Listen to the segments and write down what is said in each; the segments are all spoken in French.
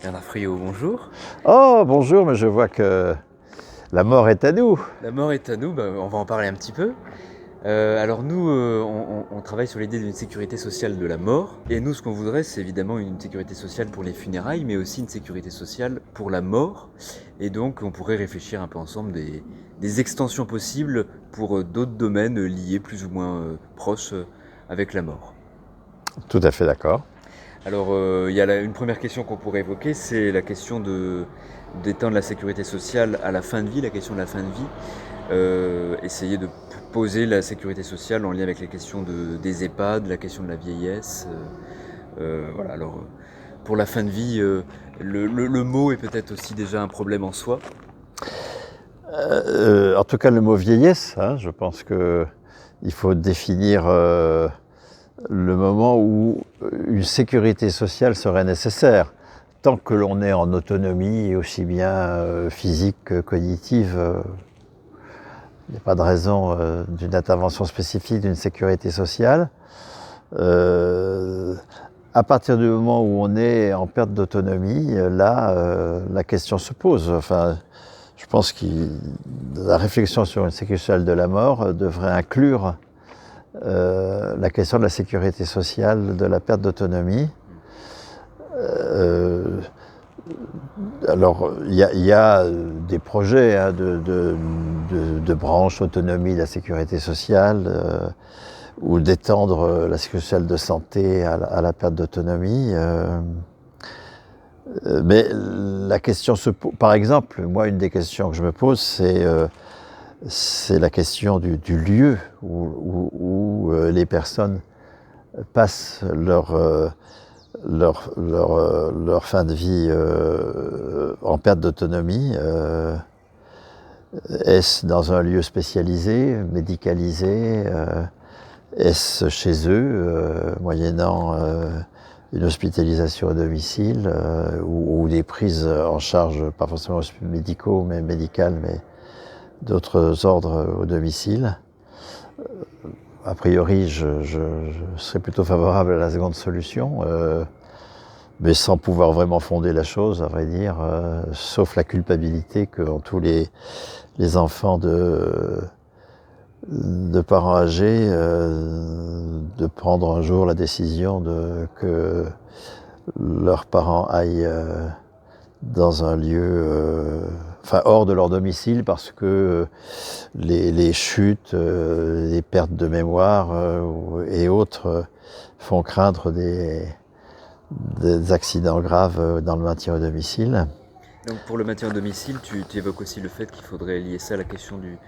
Bernard Friot, bonjour. Oh, bonjour, mais je vois que la mort est à nous. La mort est à nous, on va en parler un petit peu. Alors nous, on travaille sur l'idée d'une sécurité sociale de la mort. Et nous, ce qu'on voudrait, c'est évidemment une sécurité sociale pour les funérailles, mais aussi une sécurité sociale pour la mort. Et donc, on pourrait réfléchir un peu ensemble des extensions possibles pour d'autres domaines liés plus ou moins proches avec la mort. Tout à fait d'accord. Alors, il y a une première question qu'on pourrait évoquer, c'est la question d'étendre la sécurité sociale à la fin de vie, la question de la fin de vie. Essayer de poser la sécurité sociale en lien avec les questions des EHPAD, la question de la vieillesse. Voilà, alors, pour la fin de vie, le mot est peut-être aussi déjà un problème en soi. En tout cas, le mot vieillesse, je pense qu'il faut définir le moment où une sécurité sociale serait nécessaire. Tant que l'on est en autonomie, aussi bien physique que cognitive, il n'y a pas de raison d'une intervention spécifique d'une sécurité sociale. À partir du moment où on est en perte d'autonomie, là, la question se pose. Enfin, je pense que la réflexion sur une sécurité sociale de la mort devrait inclure la question de la sécurité sociale de la perte d'autonomie. Alors, il y a des projets de branche autonomie de la sécurité sociale ou d'étendre la sécurité sociale de santé à la perte d'autonomie. Mais la question se pose, par exemple, moi, une des questions que je me pose, c'est la question du lieu où les personnes passent leur fin de vie en perte d'autonomie. Est-ce dans un lieu spécialisé, médicalisé? Est-ce chez eux, moyennant une hospitalisation au domicile ou des prises en charge, pas forcément médicaux, mais médicales, mais d'autres ordres au domicile? A priori, je serais plutôt favorable à la seconde solution, mais sans pouvoir vraiment fonder la chose, à vrai dire, sauf la culpabilité qu'ont tous les enfants de parents âgés de prendre un jour la décision que leurs parents aillent dans un lieu, hors de leur domicile, parce que les chutes, les pertes de mémoire et autres font craindre des accidents graves dans le maintien au domicile. Donc pour le maintien au domicile, tu évoques aussi le fait qu'il faudrait lier ça à la question du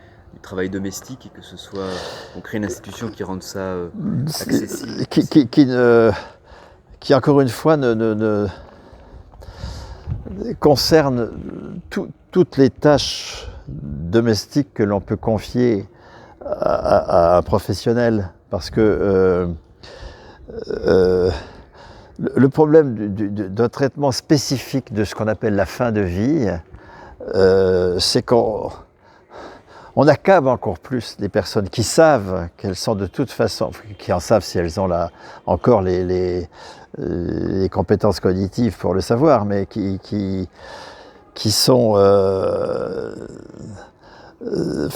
travail domestique et que ce soit, on crée une institution qui rende ça accessible. Qui encore une fois ne concerne toutes les tâches domestiques que l'on peut confier à un professionnel, parce que le problème d'un traitement spécifique de ce qu'on appelle la fin de vie, c'est qu'on accable encore plus les personnes qui savent qu'elles sont de toute façon, qui en savent si elles ont encore les compétences cognitives pour le savoir, mais qui sont...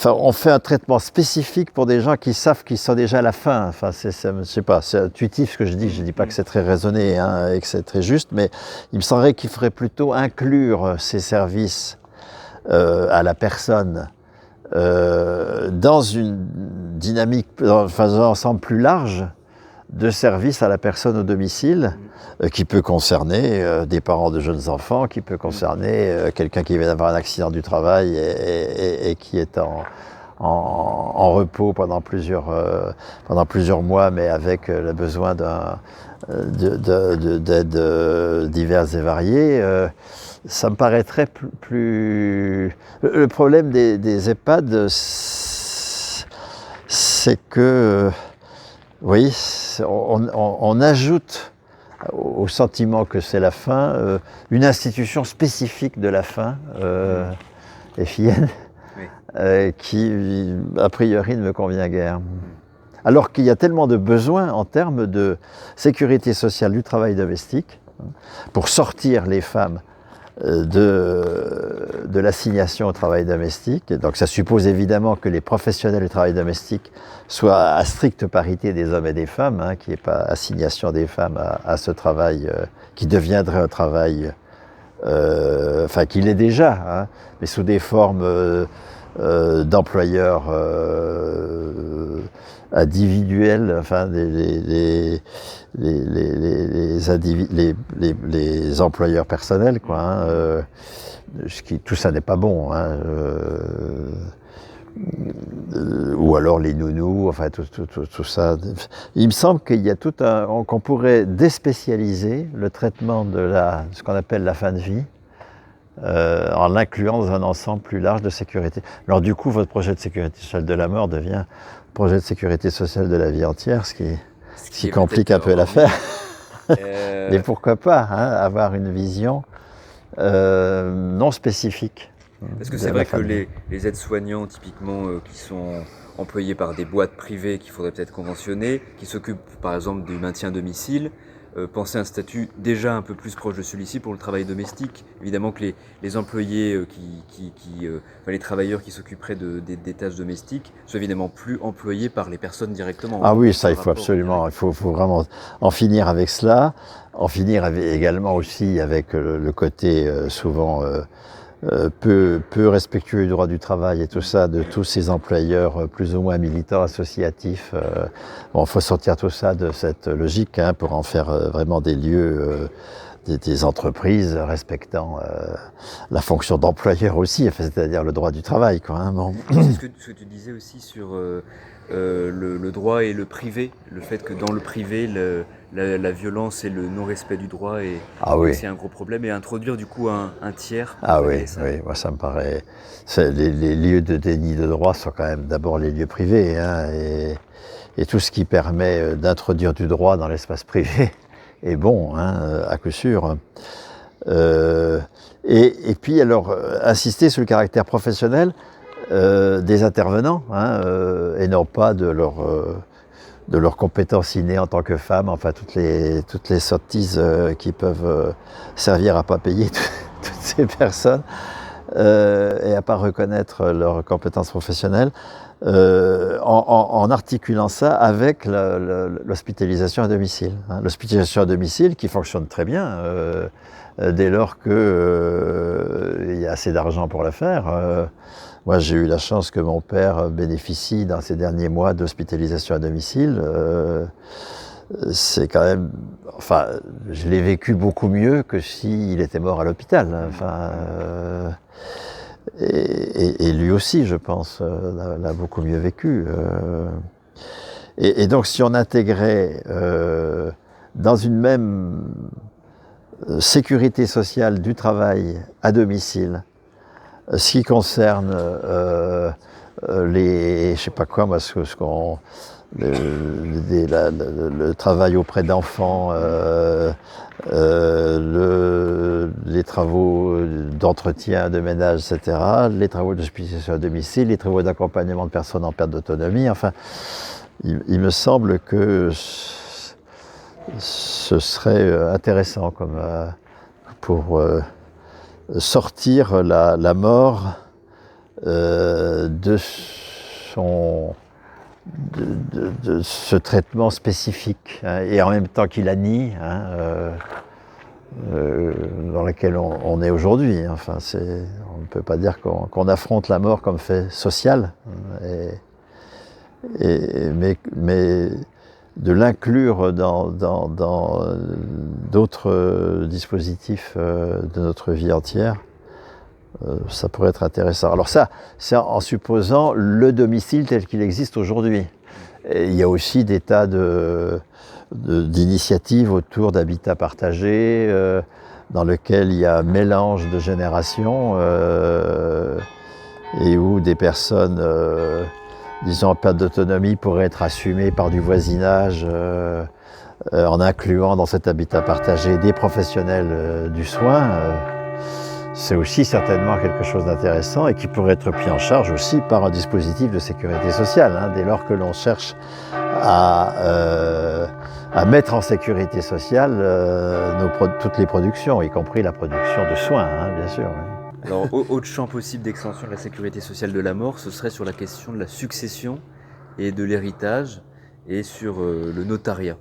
on fait un traitement spécifique pour des gens qui savent qu'ils sont déjà à la fin. Enfin, je sais pas, c'est intuitif ce que je dis pas que c'est très raisonné et que c'est très juste, mais il me semblerait qu'il faudrait plutôt inclure ces services à la personne dans une dynamique, dans un ensemble plus large de services à la personne au domicile, qui peut concerner des parents de jeunes enfants, qui peut concerner quelqu'un qui vient d'avoir un accident du travail et qui est en repos pendant plusieurs mois, mais avec le besoin d'aides diverses et variées. Ça me paraîtrait plus... Le problème des EHPAD, c'est que, oui, on ajoute au sentiment que c'est la fin une institution spécifique de la fin, FIN, qui, a priori, ne me convient guère. Alors qu'il y a tellement de besoins en termes de sécurité sociale du travail domestique, pour sortir les femmes de l'assignation au travail domestique. Donc ça suppose évidemment que les professionnels du travail domestique soient à stricte parité des hommes et des femmes, hein, qu'il n'y ait pas assignation des femmes à ce travail qui deviendrait un travail, enfin qu'il est déjà, hein, mais sous des formes d'employeurs individuels, enfin les employeurs personnels, quoi. Hein, tout ça n'est pas bon. Hein, ou alors les nounous, enfin tout ça. Il me semble qu'il y a qu'on pourrait déspécialiser le traitement de ce qu'on appelle la fin de vie, en l'incluant dans un ensemble plus large de sécurité. Alors du coup, votre projet de sécurité sociale de la mort devient projet de sécurité sociale de la vie entière, ce qui complique un peu l'affaire. Mais pourquoi pas, hein, avoir une vision non spécifique. Parce que c'est vrai que les aides-soignants, typiquement, qui sont employés par des boîtes privées qu'il faudrait peut-être conventionner, qui s'occupent par exemple du maintien à domicile, penser un statut déjà un peu plus proche de celui-ci pour le travail domestique. Évidemment que les employés, les travailleurs qui s'occuperaient des tâches domestiques soient évidemment plus employés par les personnes directement. Ah oui, ça il faut absolument, il faut vraiment en finir avec cela, en finir également aussi avec le côté souvent peu respectueux du droit du travail et tout ça, de tous ces employeurs plus ou moins militants, associatifs. Bon, il faut sortir tout ça de cette logique, hein, pour en faire vraiment des lieux, des entreprises respectant la fonction d'employeur aussi, c'est-à-dire le droit du travail, quoi. Hein, bon. C'est ce que tu disais aussi sur le droit et le privé, le fait que dans le privé, la violence et le non-respect du droit c'est un gros problème, et introduire du coup un tiers. Ah oui, moi ça me paraît... Les lieux de déni de droit sont quand même d'abord les lieux privés, hein, et tout ce qui permet d'introduire du droit dans l'espace privé est bon, hein, à coup sûr. Et puis alors, insister sur le caractère professionnel des intervenants, hein, et non pas de leurs compétences innées en tant que femmes, enfin toutes les sottises qui peuvent servir à pas payer toutes ces personnes et à pas reconnaître leurs compétences professionnelles, en articulant ça avec l'hospitalisation à domicile. Hein. L'hospitalisation à domicile qui fonctionne très bien dès lors qu'il y a assez d'argent pour la faire. Moi, j'ai eu la chance que mon père bénéficie dans ces derniers mois d'hospitalisation à domicile. C'est quand même... Enfin, je l'ai vécu beaucoup mieux que s'il était mort à l'hôpital. Enfin, et lui aussi, je pense, l'a beaucoup mieux vécu. Et donc, si on intégrait dans une même sécurité sociale du travail à domicile, ce qui concerne je sais pas quoi, moi, le travail auprès d'enfants, les travaux d'entretien, de ménage, etc., les travaux d'hospitalisation à domicile, les travaux d'accompagnement de personnes en perte d'autonomie, enfin, il me semble que ce serait intéressant pour sortir la mort de ce traitement spécifique, hein, et en même temps qu'il a nie, hein, dans lequel on est aujourd'hui. Enfin, on ne peut pas dire qu'on affronte la mort comme fait social, mais de l'inclure dans d'autres dispositifs de notre vie entière, ça pourrait être intéressant. Alors ça, c'est en supposant le domicile tel qu'il existe aujourd'hui. Il y a aussi des tas d'initiatives autour d'habitats partagés, dans lequel il y un mélange de générations, et où des personnes, disons, en perte d'autonomie pourraient être assumées par du voisinage, en incluant dans cet habitat partagé des professionnels du soin. C'est aussi certainement quelque chose d'intéressant et qui pourrait être pris en charge aussi par un dispositif de sécurité sociale, hein, dès lors que l'on cherche à à mettre en sécurité sociale toutes les productions, y compris la production de soins, hein, bien sûr. Oui. Alors, autre champ possible d'extension de la sécurité sociale de la mort, ce serait sur la question de la succession et de l'héritage et sur le notariat.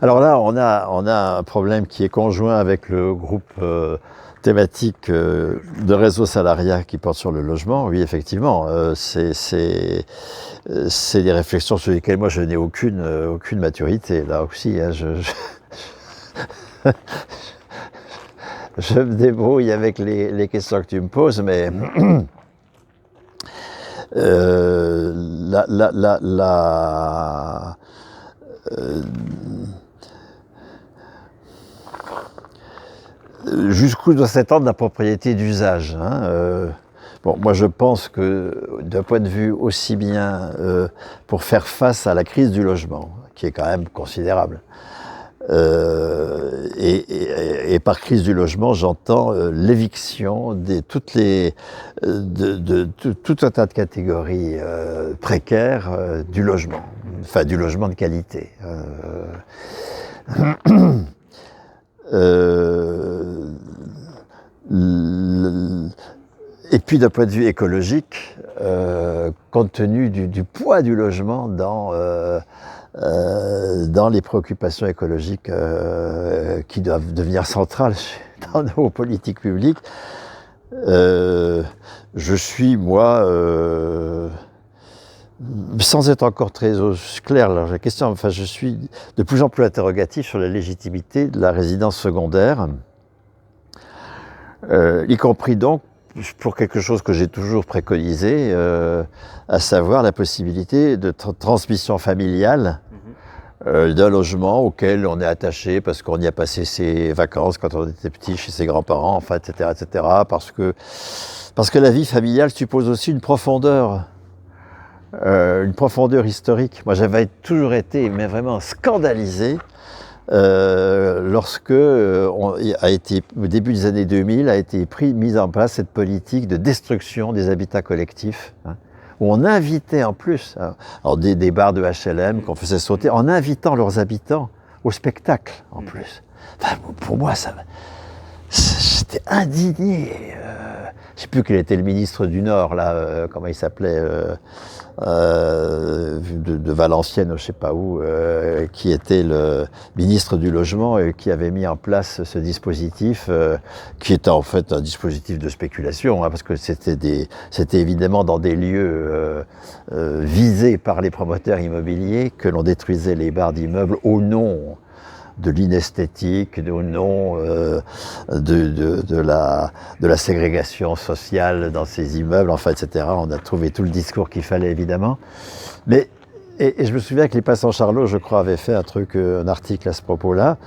Alors là, on a un problème qui est conjoint avec le groupe thématique de réseau salariat qui porte sur le logement. Oui, effectivement, c'est des réflexions sur lesquelles moi je n'ai aucune maturité. Là aussi, hein, je me débrouille avec les questions que tu me poses, mais jusqu'où doit s'étendre la propriété d'usage, hein, bon, moi je pense que d'un point de vue aussi bien pour faire face à la crise du logement, qui est quand même considérable, et par crise du logement, j'entends l'éviction de tout un tas de catégories précaires du logement, enfin du logement de qualité. Et puis d'un point de vue écologique, compte tenu du poids du logement dans les préoccupations écologiques qui doivent devenir centrales dans nos politiques publiques, je suis, moi, sans être encore très clair dans la question, enfin, je suis de plus en plus interrogatif sur la légitimité de la résidence secondaire, y compris donc pour quelque chose que j'ai toujours préconisé, à savoir la possibilité de transmission familiale d'un logement auquel on est attaché parce qu'on y a passé ses vacances quand on était petit chez ses grands-parents, enfin, etc., etc., parce que la vie familiale suppose aussi une profondeur historique. Moi, j'avais toujours été, mais vraiment scandalisé, lorsque, au début des années 2000, a été mise en place cette politique de destruction des habitats collectifs, hein, où on invitait en plus, alors des bars de HLM qu'on faisait sauter, en invitant leurs habitants au spectacle en plus. Enfin, pour moi, j'étais indigné. Je ne sais plus quel était le ministre du Nord, là, comment il s'appelait, de Valenciennes, je ne sais pas où, qui était le ministre du Logement et qui avait mis en place ce dispositif, qui était en fait un dispositif de spéculation, hein, parce que c'était évidemment dans des lieux visés par les promoteurs immobiliers que l'on détruisait les barres d'immeubles au nom de l'inesthétique, au nom de la ségrégation sociale dans ces immeubles, enfin, etc. On a trouvé tout le discours qu'il fallait, évidemment. Mais, et je me souviens que les Passants Charlot, je crois, avaient fait un article à ce propos-là,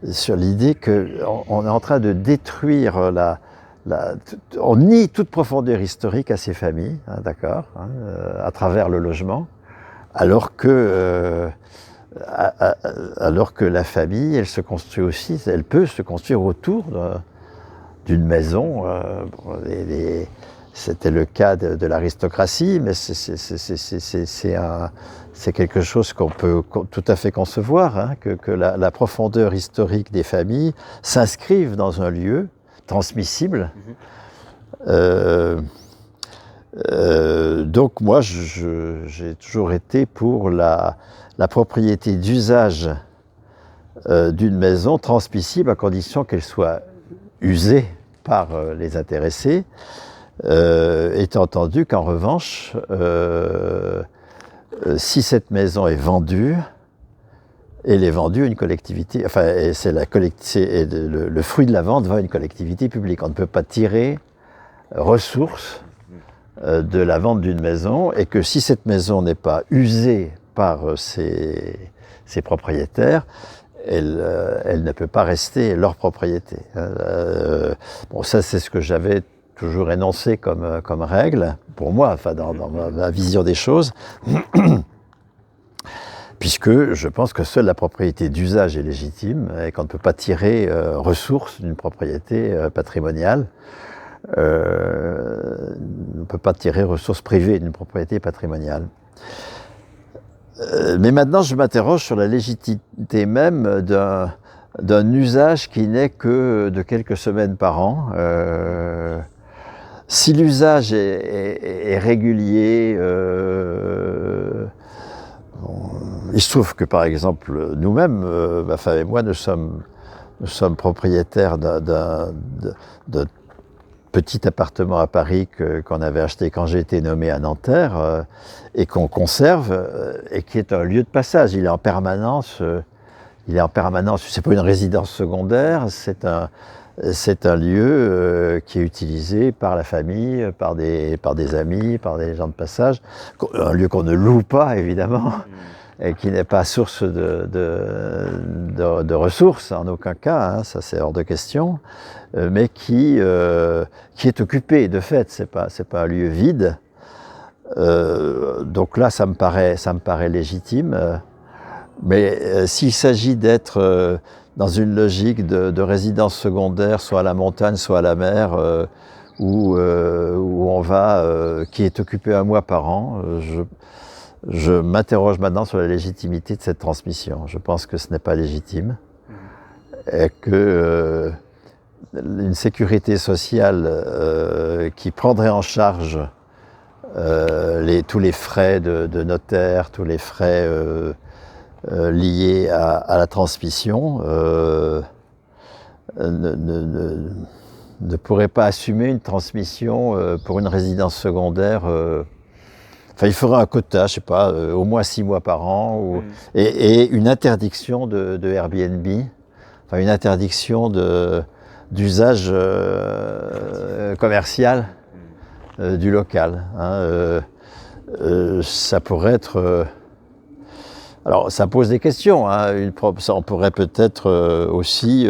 sur l'idée qu'on est en train de détruire on nie toute profondeur historique à ces familles, hein, d'accord, hein, à travers le logement, alors que la famille, elle se construit aussi, elle peut se construire autour d'une maison. C'était le cas de l'aristocratie, mais c'est quelque chose qu'on peut tout à fait concevoir, hein, que la profondeur historique des familles s'inscrive dans un lieu transmissible. Donc moi, j'ai toujours été pour la propriété d'usage d'une maison transmissible à condition qu'elle soit usée par les intéressés, étant entendu qu'en revanche, si cette maison est vendue, elle est vendue à une collectivité, enfin, le fruit de la vente va à une collectivité publique. On ne peut pas tirer ressources de la vente d'une maison, et que si cette maison n'est pas usée par ses propriétaires, elle ne peut pas rester leur propriété. Bon, ça, c'est ce que j'avais toujours énoncé comme règle, pour moi, enfin, dans ma vision des choses, puisque je pense que seule la propriété d'usage est légitime et qu'on ne peut pas tirer ressources d'une propriété patrimoniale. On ne peut pas tirer ressources privées d'une propriété patrimoniale. Mais maintenant, je m'interroge sur la légitimité même d'un usage qui n'est que de quelques semaines par an. Si l'usage est régulier, il se trouve que par exemple, nous-mêmes, ma femme et moi, nous sommes propriétaires d'un petit appartement à Paris qu'on avait acheté quand j'ai été nommé à Nanterre et qu'on conserve et qui est un lieu de passage. Il est en permanence. C'est pas une résidence secondaire, c'est un lieu qui est utilisé par la famille, par des amis, par des gens de passage. Un lieu qu'on ne loue pas évidemment. Et qui n'est pas source de ressources en aucun cas, hein, ça c'est hors de question, mais qui est occupé de fait, c'est pas un lieu vide. Donc là ça me paraît légitime, mais s'il s'agit d'être dans une logique de résidence secondaire, soit à la montagne, soit à la mer, où on va, qui est occupé un mois par an, je m'interroge maintenant sur la légitimité de cette transmission. Je pense que ce n'est pas légitime et que une sécurité sociale qui prendrait en charge tous les frais de notaire, tous les frais liés à la transmission ne pourrait pas assumer une transmission pour une résidence secondaire. Enfin, il faudrait un quota, je sais pas, au moins 6 mois par an, et une interdiction de Airbnb, enfin une interdiction d'usage commercial du local. Hein, ça pourrait être... alors, ça pose des questions. Hein, on pourrait peut-être aussi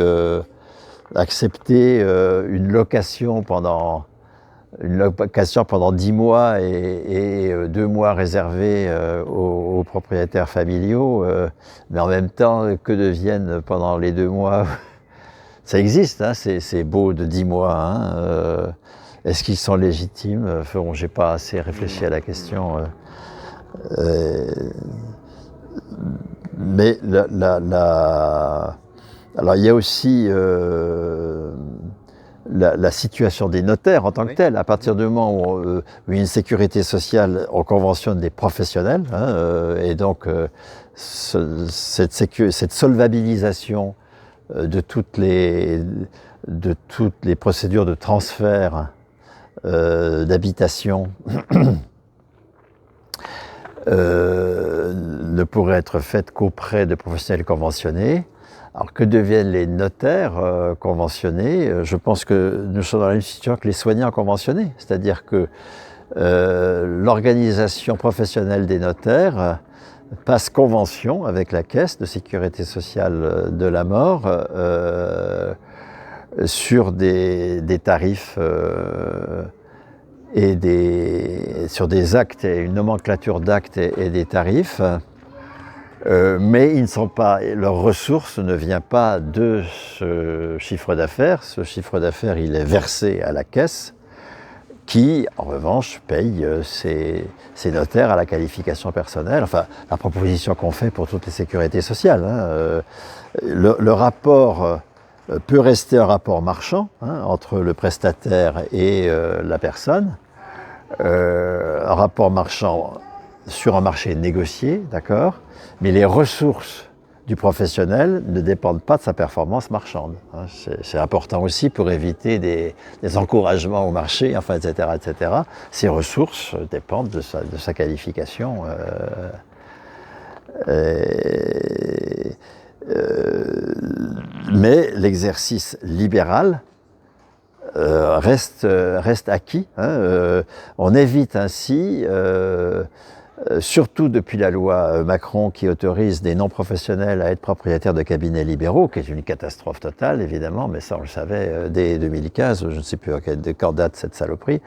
accepter une location pendant 10 mois et 2 mois réservés aux propriétaires familiaux, mais en même temps, que deviennent pendant les 2 mois? Ça existe, hein, ces baux de 10 mois. Hein, est-ce qu'ils sont légitimes? Bon, j'ai pas assez réfléchi à la question. Mais alors il y a aussi la situation des notaires en tant que telle. À partir du moment où il y a une sécurité sociale, on conventionne des professionnels, hein, et donc cette solvabilisation de toutes les procédures de transfert d'habitation ne pourrait être faite qu'auprès de professionnels conventionnés. Alors que deviennent les notaires conventionnés? Je pense que nous sommes dans la même situation que les soignants conventionnés, c'est-à-dire que l'organisation professionnelle des notaires passe convention avec la Caisse de sécurité sociale de la mort sur des tarifs sur des actes et une nomenclature d'actes et des tarifs. Mais ils ne sont pas, leur ressource ne vient pas de ce chiffre d'affaires. Ce chiffre d'affaires, il est versé à la Caisse, qui, en revanche, paye ses notaires à la qualification personnelle. Enfin, la proposition qu'on fait pour toutes les sécurités sociales. Hein. Le rapport peut rester un rapport marchand, hein, entre le prestataire et la personne. Un rapport marchand sur un marché négocié, d'accord, mais les ressources du professionnel ne dépendent pas de sa performance marchande. Hein. C'est important aussi pour éviter des encouragements au marché, enfin, etc., etc. Ces ressources dépendent de sa qualification. Mais l'exercice libéral reste acquis. Hein. On évite ainsi, surtout depuis la loi Macron qui autorise des non-professionnels à être propriétaires de cabinets libéraux, qui est une catastrophe totale évidemment, mais ça on le savait dès 2015, je ne sais plus quand date cette saloperie.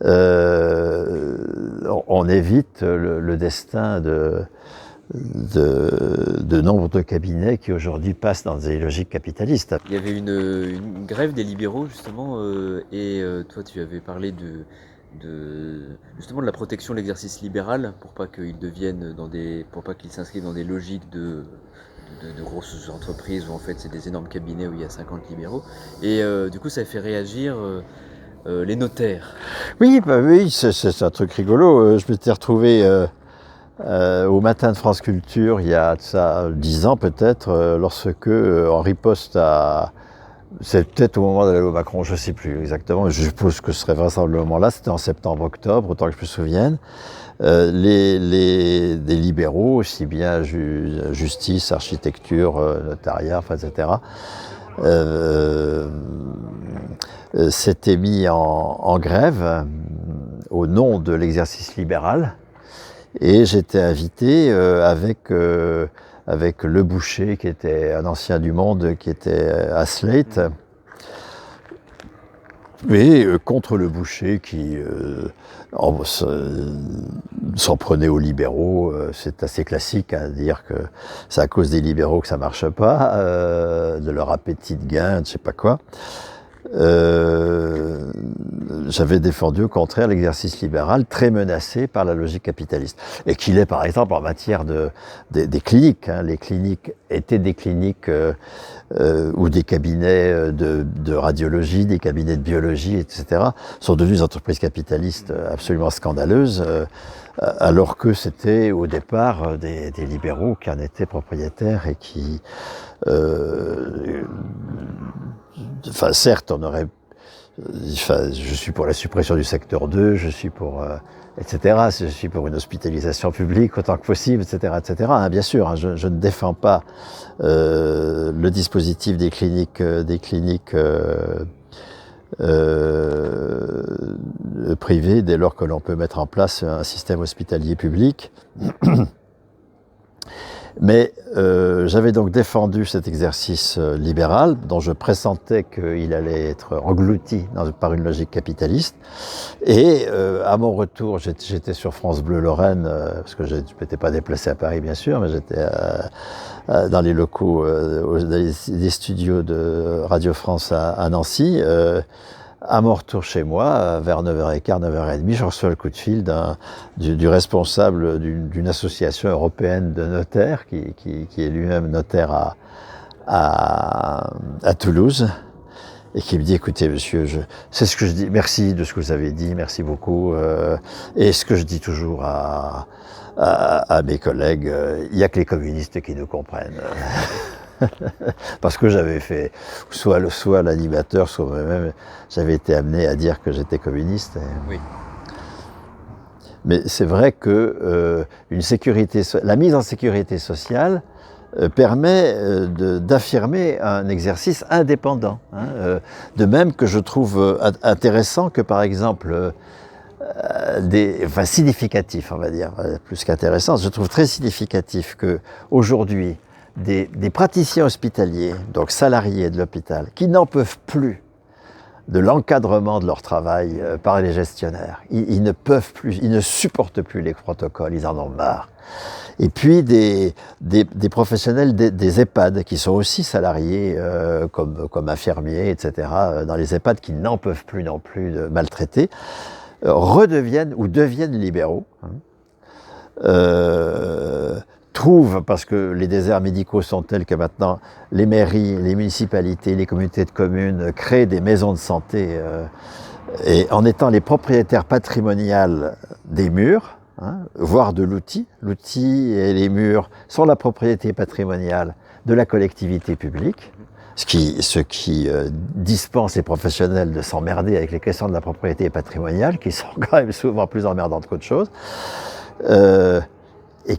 On évite le destin de nombre de cabinets qui aujourd'hui passent dans des logiques capitalistes. Il y avait une grève des libéraux justement, et toi tu avais parlé justement de la protection de l'exercice libéral pour pas qu'ils deviennent pour pas qu'ils s'inscrivent dans des logiques de grosses entreprises où en fait c'est des énormes cabinets où il y a 50 libéraux. Et du coup, ça fait réagir les notaires. Oui, oui, c'est un truc rigolo. Je m'étais retrouvé au Matin de France Culture il y a de ça 10 ans peut-être, lorsque en riposte à... C'est peut-être au moment de la loi Macron, je ne sais plus exactement, je suppose que ce serait vraisemblablement là, c'était en septembre-octobre, autant que je me souvienne. Des libéraux, aussi bien justice, architecture, notariat, enfin, etc., s'étaient mis en grève au nom de l'exercice libéral. Et j'étais invité avec Le Boucher, qui était un ancien du Monde, qui était à Slate, et contre Le Boucher qui s'en prenait aux libéraux. C'est assez classique à dire que c'est à cause des libéraux que ça marche pas, de leur appétit de gain, je ne sais pas quoi. J'avais défendu au contraire l'exercice libéral très menacé par la logique capitaliste. Et qu'il est par exemple en matière des cliniques. Hein. Les cliniques étaient des cliniques ou des cabinets de radiologie, des cabinets de biologie, etc. sont devenus des entreprises capitalistes absolument scandaleuses, alors que c'était au départ des libéraux qui en étaient propriétaires et qui... Enfin, certes, on aurait... Enfin, je suis pour la suppression du secteur 2, je suis pour... etc. Je suis pour une hospitalisation publique autant que possible, etc. etc. Hein, bien sûr, hein, je ne défends pas le dispositif des cliniques privées dès lors que l'on peut mettre en place un système hospitalier public. Mais j'avais donc défendu cet exercice libéral dont je pressentais qu'il allait être englouti par une logique capitaliste. Et à mon retour, j'étais sur France Bleu Lorraine, parce que je ne m'étais pas déplacé à Paris bien sûr, mais j'étais dans les locaux des studios de Radio France à Nancy. À mon retour chez moi, vers 9h15, 9h30, je reçois le coup de fil du responsable d'une association européenne de notaires, qui est lui-même notaire à Toulouse, et qui me dit, écoutez monsieur, c'est ce que je dis, merci de ce que vous avez dit, merci beaucoup, et ce que je dis toujours à mes collègues, il n'y a que les communistes qui nous comprennent. Parce que j'avais fait soit l'animateur, soit moi-même, j'avais été amené à dire que j'étais communiste. Oui. Mais c'est vrai que la mise en sécurité sociale permet d'affirmer un exercice indépendant. Hein, de même que je trouve intéressant que, par exemple, significatif, on va dire, plus qu'intéressant, je trouve très significatif qu'aujourd'hui, des praticiens hospitaliers, donc salariés de l'hôpital, qui n'en peuvent plus de l'encadrement de leur travail par les gestionnaires. Ils ne peuvent plus, ils ne supportent plus les protocoles, ils en ont marre. Et puis des professionnels des EHPAD qui sont aussi salariés comme infirmiers, etc., dans les EHPAD qui n'en peuvent plus non plus de maltraiter, redeviennent ou deviennent libéraux. Trouvent, parce que les déserts médicaux sont tels que maintenant les mairies, les municipalités, les communautés de communes créent des maisons de santé et en étant les propriétaires patrimoniales des murs, hein, voire de l'outil. L'outil et les murs sont la propriété patrimoniale de la collectivité publique, ce qui dispense les professionnels de s'emmerder avec les questions de la propriété patrimoniale, qui sont quand même souvent plus emmerdantes qu'autre chose, et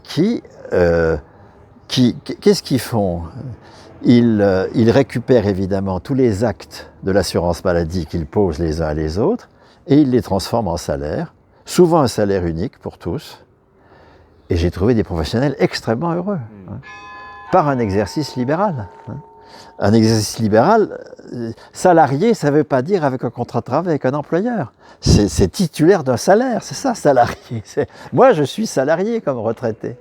qu'est-ce qu'ils font? Ils récupèrent évidemment tous les actes de l'assurance maladie qu'ils posent les uns à les autres et ils les transforment en salaire, souvent un salaire unique pour tous. Et j'ai trouvé des professionnels extrêmement heureux, hein, par un exercice libéral. Hein. Un exercice libéral, salarié, ça ne veut pas dire avec un contrat de travail avec un employeur. C'est titulaire d'un salaire, c'est ça, salarié. Moi, je suis salarié comme retraité.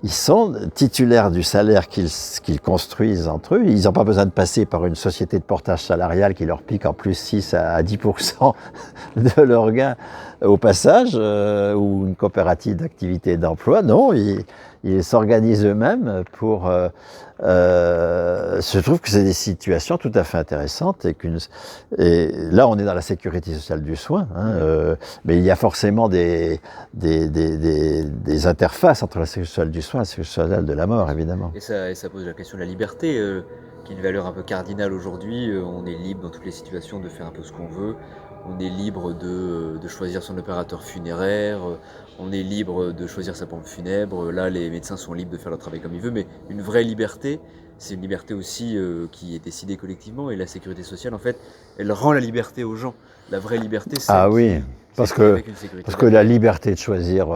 ils sont titulaires du salaire qu'ils construisent entre eux. Ils n'ont pas besoin de passer par une société de portage salarial qui leur pique en plus 6 à 10% de leurs gains au passage, ou une coopérative d'activité et d'emploi. Non, ils s'organisent eux-mêmes pour... je trouve que c'est des situations tout à fait intéressantes et là on est dans la sécurité sociale du soin, hein, mais il y a forcément des interfaces entre la sécurité sociale du soin et la sécurité sociale de la mort, évidemment. Et ça pose la question de la liberté, qui est une valeur un peu cardinale aujourd'hui. On est libre dans toutes les situations de faire un peu ce qu'on veut. On est libre de choisir son opérateur funéraire, on est libre de choisir sa pompe funèbre. Là, les médecins sont libres de faire leur travail comme ils veulent, mais une vraie liberté, c'est une liberté aussi qui est décidée collectivement. Et la sécurité sociale, en fait, elle rend la liberté aux gens. La vraie liberté, c'est parce que la liberté de choisir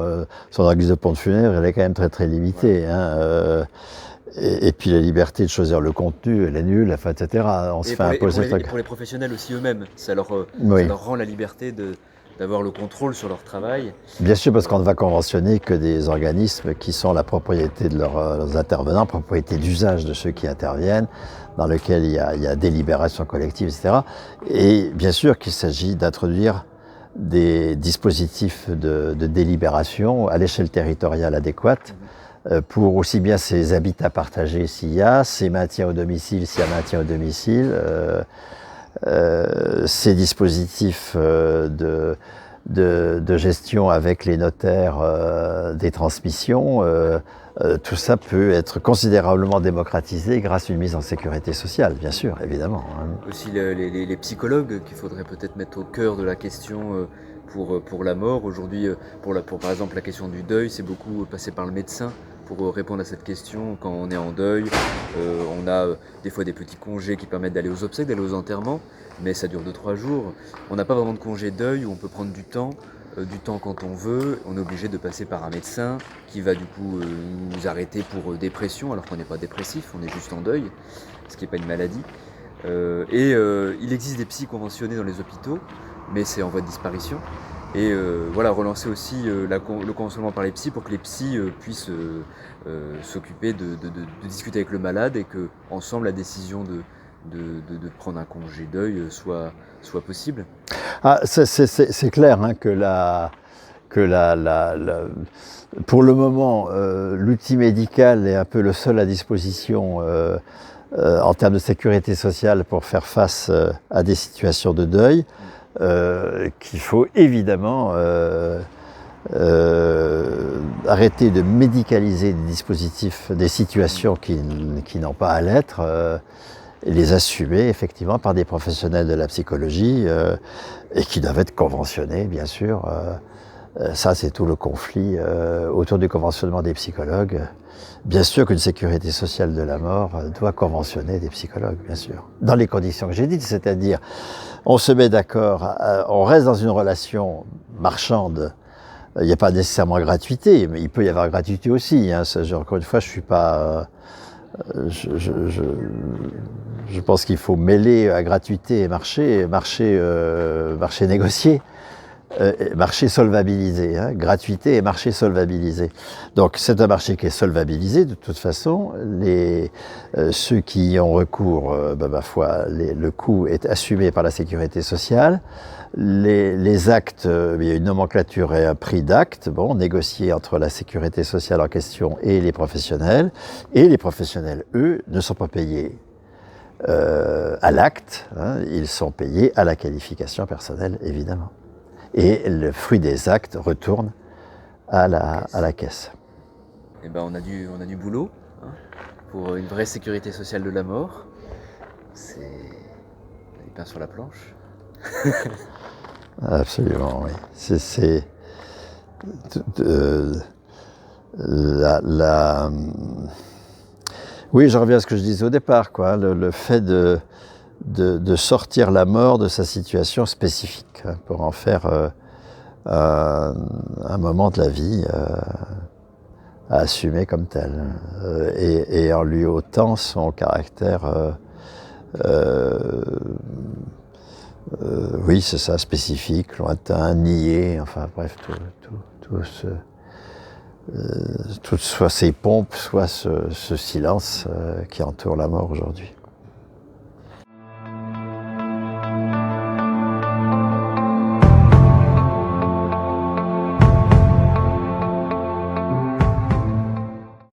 son organisme de pompe funèbre, elle est quand même très très limitée. Ouais. Hein, et puis la liberté de choisir le contenu, elle est nulle, enfin, etc. On se fait imposer. Et pour les professionnels aussi eux-mêmes, ça leur rend la liberté d'avoir le contrôle sur leur travail. Bien sûr, parce qu'on ne va conventionner que des organismes qui sont la propriété de leurs intervenants, propriété d'usage de ceux qui interviennent, dans lequel il y a délibération collective, etc. Et bien sûr qu'il s'agit d'introduire des dispositifs de délibération à l'échelle territoriale adéquate, pour aussi bien ces habitats partagés s'il y a, ces maintiens au domicile s'il y a maintien au domicile, ces dispositifs de gestion avec les notaires des transmissions, tout ça peut être considérablement démocratisé grâce à une mise en sécurité sociale, bien sûr, évidemment. Aussi les psychologues qu'il faudrait peut-être mettre au cœur de la question pour la mort. Aujourd'hui, pour par exemple la question du deuil, c'est beaucoup passé par le médecin pour répondre à cette question. Quand on est en deuil, on a des fois des petits congés qui permettent d'aller aux obsèques, d'aller aux enterrements, mais ça dure 2-3 jours. On n'a pas vraiment de congé deuil où on peut prendre du temps quand on veut. On est obligé de passer par un médecin qui va du coup nous arrêter pour dépression, alors qu'on n'est pas dépressif, on est juste en deuil, ce qui n'est pas une maladie. Il existe des psys conventionnés dans les hôpitaux, mais c'est en voie de disparition. Et relancer aussi le conventionnement par les psys pour que les psys puissent s'occuper de discuter avec le malade et que ensemble la décision de prendre un congé deuil soit possible. Ah, c'est clair hein, pour le moment, l'outil médical est un peu le seul à disposition en termes de sécurité sociale pour faire face à des situations de deuil. Qu'il faut évidemment arrêter de médicaliser des dispositifs, des situations qui n'ont pas à l'être, et les assumer effectivement par des professionnels de la psychologie et qui doivent être conventionnés, bien sûr. Ça, c'est tout le conflit autour du conventionnement des psychologues. Bien sûr qu'une sécurité sociale de la mort doit conventionner des psychologues, bien sûr. Dans les conditions que j'ai dites, c'est-à-dire, on se met d'accord, on reste dans une relation marchande. Il n'y a pas nécessairement gratuité, mais il peut y avoir gratuité aussi. Hein. Encore une fois, je suis pas... je pense qu'il faut mêler à gratuité et marché négocié. Marché solvabilisé, hein, gratuité et marché solvabilisé. Donc c'est un marché qui est solvabilisé de toute façon. Ceux qui y ont recours, ma foi, le coût est assumé par la sécurité sociale. Les actes, il y a une nomenclature et un prix d'acte, négocié entre la sécurité sociale en question et les professionnels. Et les professionnels, eux, ne sont pas payés à l'acte, hein, ils sont payés à la qualification personnelle, évidemment. Et le fruit des actes retourne à la caisse. Eh ben on a du boulot hein, pour une vraie sécurité sociale de la mort. C'est du pain sur la planche. Absolument, oui. Oui, je reviens à ce que je disais au départ, quoi. Le fait de sortir la mort de sa situation spécifique, hein, pour en faire un moment de la vie à assumer comme tel, et en lui ôtant son caractère, oui, c'est ça, spécifique, lointain, nié, enfin bref, tout ce... soit ces pompes, soit ce silence qui entoure la mort aujourd'hui.